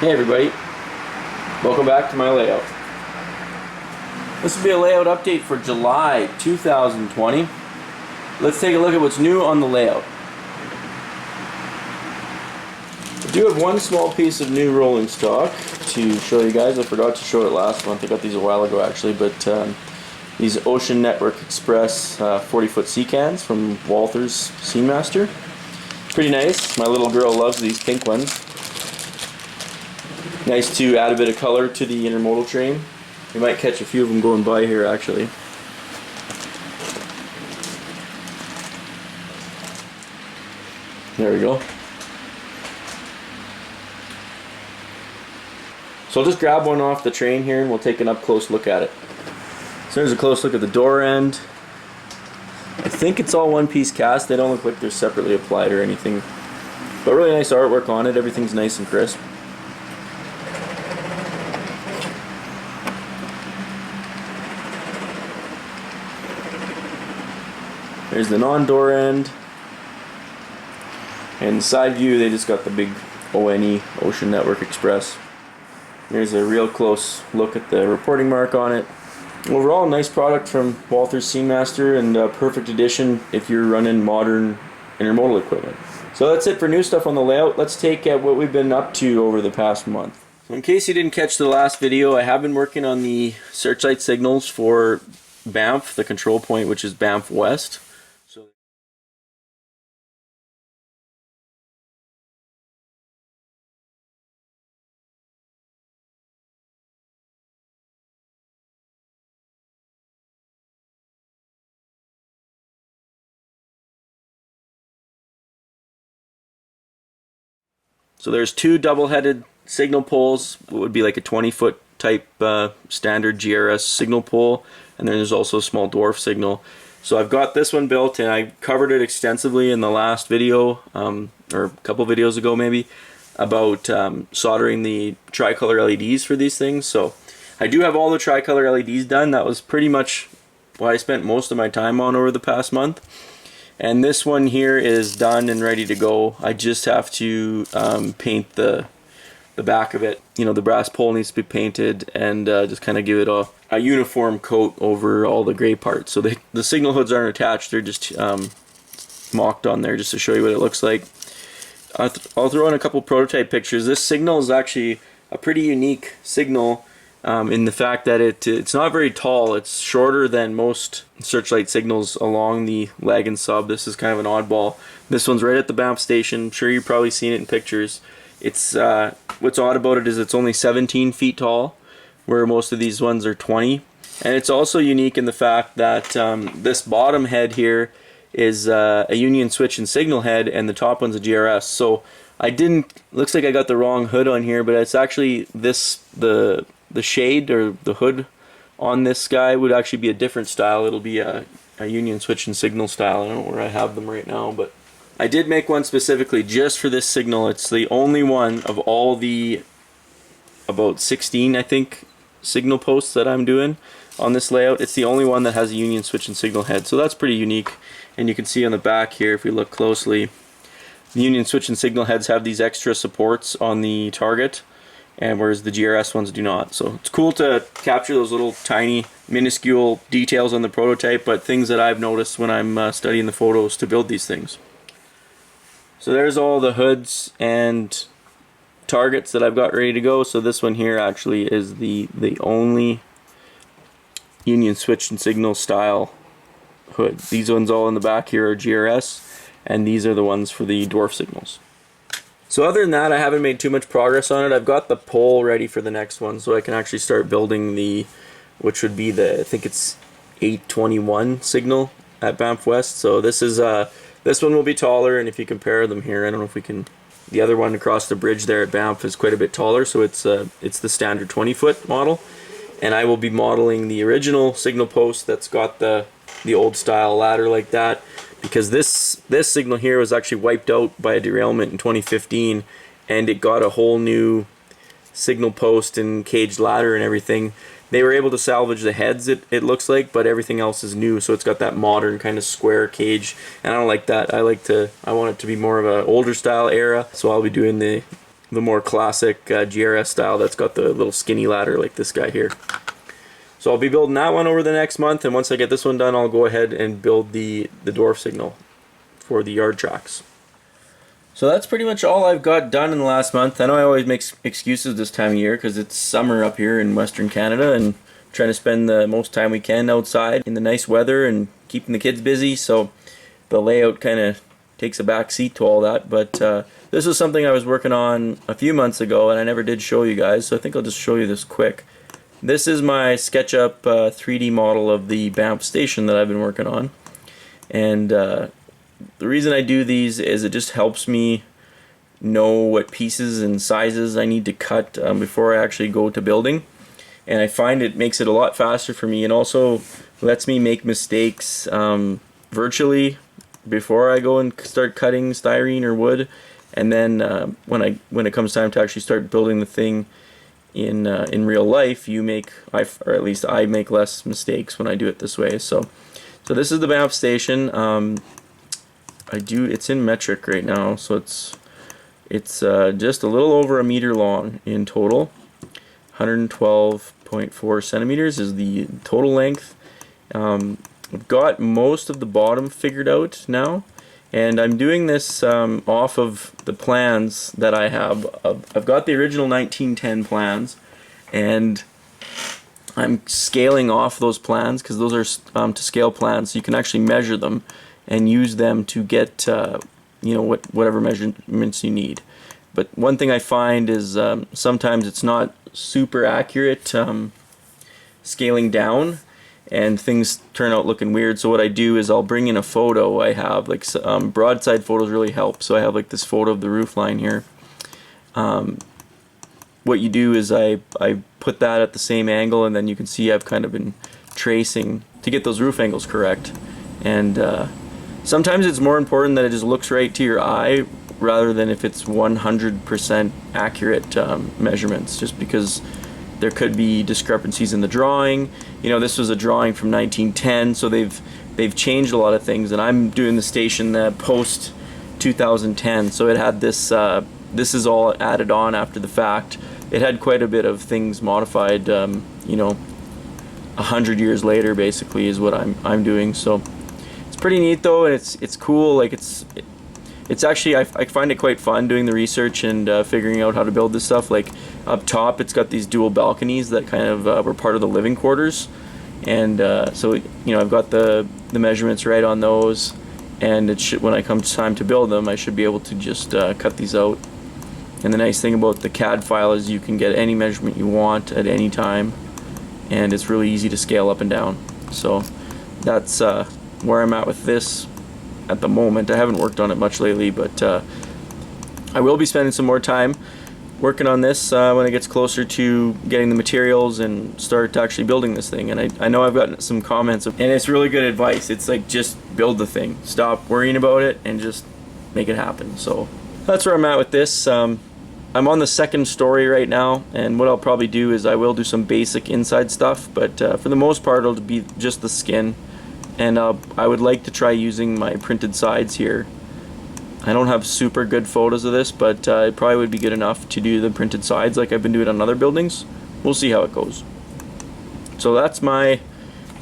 Hey everybody, welcome back to my layout. This will be a layout update for July 2020. Let's take a look at what's new on the layout. I do have one small piece of new rolling stock to show you guys. I forgot to show it last month. I got these a while ago actually, but these Ocean Network Express 40-foot sea cans from Walthers Scenemaster. Pretty nice. My little girl loves these pink ones. Nice to add a bit of color to the intermodal train. You might catch a few of them going by here actually. There we go. So I'll just grab one off the train here and we'll take an up close look at it. So here's a close look at the door end. I think it's all one piece cast. They don't look like they're separately applied or anything. But really nice artwork on it. Everything's nice and crisp. There's the non-door end. And side view, they just got the big ONE, Ocean Network Express. Here's a real close look at the reporting mark on it. Overall, nice product from Walthers Scenemaster and a perfect addition if you're running modern intermodal equipment. So that's it for new stuff on the layout. Let's take at what we've been up to over the past month. So in case you didn't catch the last video, I have been working on the Searchlight signals for Banff, the control point, which is Banff West. So there's two double-headed signal poles, what would be like a 20-foot type standard GRS signal pole, and then there's also a small dwarf signal. So I've got this one built, and I covered it extensively in the last video, or a couple videos ago maybe, about soldering the tricolor LEDs for these things. So I do have all the tricolor LEDs done. That was pretty much what I spent most of my time on over the past month. And this one here is done and ready to go. I just have to paint the back of it. You know, the brass pole needs to be painted and just kind of give it a uniform coat over all the gray parts. So the signal hoods aren't attached, they're just mocked on there just to show you what it looks like. I'll throw in a couple prototype pictures. This signal is actually a pretty unique signal in the fact that it's not very tall. It's shorter than most Searchlight signals along the leg and sub. This is kind of an oddball. This one's right at the Banff station. I'm sure you've probably seen it in pictures. It's what's odd about it is it's only 17 feet tall, where most of these ones are 20. And it's also unique in the fact that this bottom head here is a union switch and signal head, and the top one's a GRS. So looks like I got the wrong hood on here, but it's actually the shade or the hood on this guy would actually be a different style. It'll be a union switch and signal style. I don't know where I have them right now, but I did make one specifically just for this signal. It's the only one of all the about 16, I think, signal posts that I'm doing on this layout. It's the only one that has a union switch and signal head, so that's pretty unique. And you can see on the back here, if we look closely, the union switch and signal heads have these extra supports on the target, and whereas the GRS ones do not. So it's cool to capture those little tiny minuscule details on the prototype, but things that I've noticed when I'm studying the photos to build these things. So there's all the hoods and targets that I've got ready to go. So this one here actually is the only union switch and signal style hood. These ones all in the back here are GRS, and these are the ones for the dwarf signals. So other than that, I haven't made too much progress on it. I've got the pole ready for the next one, so I can actually start building which would be I think it's 821 signal at Banff West. So this one will be taller, and if you compare them here, I don't know if we can, the other one across the bridge there at Banff is quite a bit taller, so it's the standard 20-foot model. And I will be modeling the original signal post that's got the old style ladder like that, because this signal here was actually wiped out by a derailment in 2015, and it got a whole new signal post and caged ladder and everything. They were able to salvage the heads, it looks like, but everything else is new, so it's got that modern kind of square cage, and I don't like that. I want it to be more of an older style era, so I'll be doing the the more classic GRS style that's got the little skinny ladder like this guy here. So I'll be building that one over the next month, and once I get this one done, I'll go ahead and build the dwarf signal for the yard tracks. So that's pretty much all I've got done in the last month. I know I always make excuses this time of year because it's summer up here in Western Canada, and trying to spend the most time we can outside in the nice weather and keeping the kids busy, so the layout kind of takes a back seat to all that. But this is something I was working on a few months ago and I never did show you guys, so I think I'll just show you this quick. This is my SketchUp 3D model of the Banff station that I've been working on, and the reason I do these is it just helps me know what pieces and sizes I need to cut before I actually go to building, and I find it makes it a lot faster for me, and also lets me make mistakes virtually before I go and start cutting styrene or wood, and then when it comes time to actually start building the thing in real life, or at least I make less mistakes when I do it this way. So this is the Banff station. It's in metric right now, so it's just a little over a meter long in total. 112.4 centimeters is the total length. I've got most of the bottom figured out now, and I'm doing this off of the plans that I have. I've got the original 1910 plans, and I'm scaling off those plans because those are to scale plans, so you can actually measure them and use them to get whatever measurements you need. But one thing I find is sometimes it's not super accurate scaling down, and things turn out looking weird. So what I do is I'll bring in a photo I have, like broadside photos really help. So I have like this photo of the roof line here. What you do is I put that at the same angle, and then you can see I've kind of been tracing to get those roof angles correct. And sometimes it's more important that it just looks right to your eye rather than if it's 100% accurate measurements, just because there could be discrepancies in the drawing. You know, this was a drawing from 1910, so they've changed a lot of things, and I'm doing the station post 2010, so it had this this is all added on after the fact. It had quite a bit of things modified, 100 years later basically is what I'm doing. So it's pretty neat though, and it's cool. Like it's actually, I find it quite fun doing the research and figuring out how to build this stuff. Like up top, it's got these dual balconies that kind of were part of the living quarters, and so I've got the measurements right on those, and when I come time to build them, I should be able to just cut these out. And the nice thing about the CAD file is you can get any measurement you want at any time, and it's really easy to scale up and down. So that's where I'm at with this at the moment. I haven't worked on it much lately, but I will be spending some more time working on this when it gets closer to getting the materials and start actually building this thing. And I know I've gotten some comments, and it's really good advice. It's like, just build the thing, stop worrying about it, and just make it happen. So that's where I'm at with this. I'm on the second story right now, and what I'll probably do is I will do some basic inside stuff, but for the most part it'll be just the skin. And I would like to try using my printed sides here. I don't have super good photos of this, but it probably would be good enough to do the printed sides like I've been doing on other buildings. We'll see how it goes. So that's my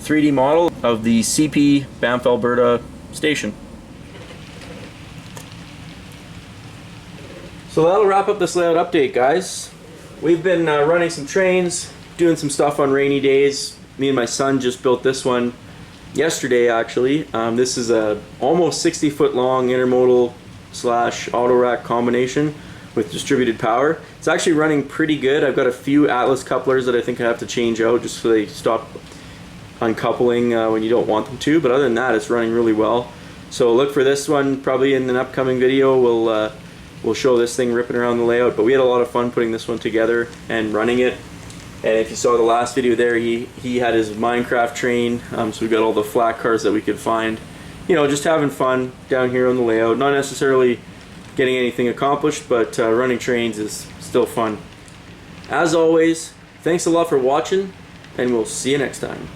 3D model of the CP Banff, Alberta station. So that'll wrap up this layout update, guys. We've been running some trains, doing some stuff on rainy days. Me and my son just built this one yesterday, actually. This is a almost 60-foot long intermodal / auto rack combination with distributed power. It's actually running pretty good. I've got a few Atlas couplers that I think I have to change out just so they stop uncoupling when you don't want them to, but other than that, it's running really well. So look for this one probably in an upcoming video. We'll show this thing ripping around the layout, but we had a lot of fun putting this one together and running it. And if you saw the last video there, he had his Minecraft train, so we got all the flat cars that we could find. Just having fun down here on the layout. Not necessarily getting anything accomplished, but running trains is still fun. As always, thanks a lot for watching, and we'll see you next time.